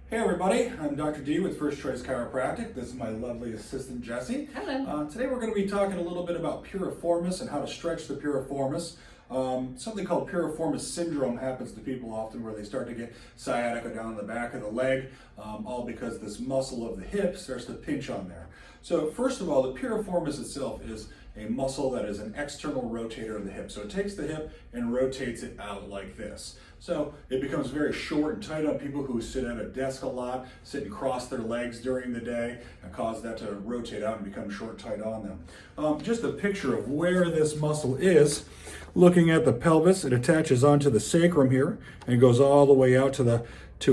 Hey everybody, I'm Dr. Dee with First Choice Chiropractic. This is my lovely assistant Jessie. Hello. Today we're going to be talking a little bit about piriformis and how to stretch the piriformis. Something called piriformis syndrome happens to people often where they start to get sciatica down the back of the leg, all because this muscle of the hip starts to pinch on there. So first of all, the piriformis itself is a muscle that is an external rotator of the hip. So it takes the hip and rotates it out like this. So it becomes very short and tight on people who sit at a desk a lot, sit and cross their legs during the day, and cause that to rotate out and become short and tight on them. Just a picture of where this muscle is. Looking at the pelvis, it attaches onto the sacrum here and goes all the way out to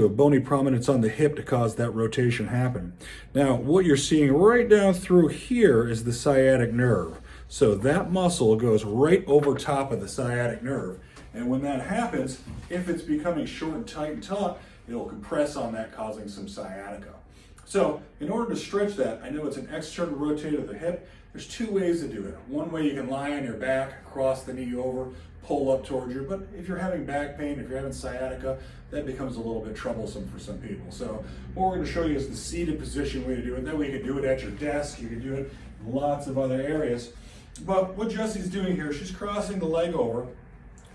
a bony prominence on the hip to cause that rotation happen. Now, what you're seeing right down through here is the sciatic nerve. So that muscle goes right over top of the sciatic nerve. And when that happens, if it's becoming short and tight and taut, it'll compress on that, causing some sciatica. So in order to stretch that, I know it's an external rotator of the hip. There's two ways to do it. One way you can lie on your back, cross the knee over, pull up towards you. But if you're having back pain, if you're having sciatica, that becomes a little bit troublesome for some people. So what we're going to show you is the seated position way to do it. That way you can do it at your desk. You can do it in lots of other areas. But what Jessie's doing here, she's crossing the leg over,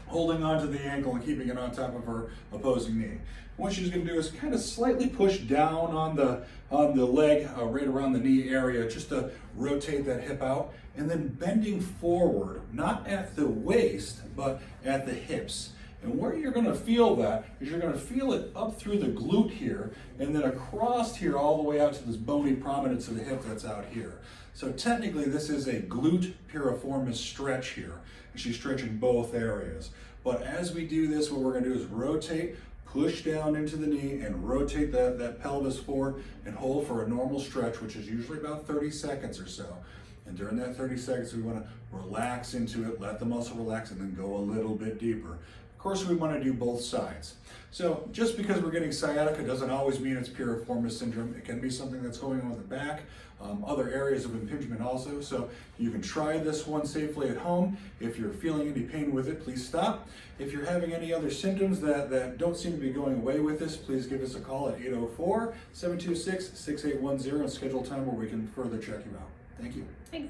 holding onto the ankle and keeping it on top of her opposing knee. What she's going to do is kind of slightly push down on the leg, right around the knee area, just to rotate that hip out, and then bending forward, not at the waist, but at the hips. And where you're going to feel that is you're going to feel it up through the glute here, and then across here all the way out to this bony prominence of the hip that's out here. So technically this is a glute piriformis stretch here. And she's stretching both areas. But as we do this, what we're going to do is rotate, push down into the knee, and rotate that pelvis forward and hold for a normal stretch, which is usually about 30 seconds or so. And during that 30 seconds, we want to relax into it, let the muscle relax, and then go a little bit deeper. Of course, we want to do both sides. So just because we're getting sciatica doesn't always mean it's piriformis syndrome. It can be something that's going on with the back, other areas of impingement also. So you can try this one safely at home. If you're feeling any pain with it, please stop. If you're having any other symptoms that don't seem to be going away with this, please give us a call at 804-726-6810 and schedule time where we can further check you out. Thank you. Thanks.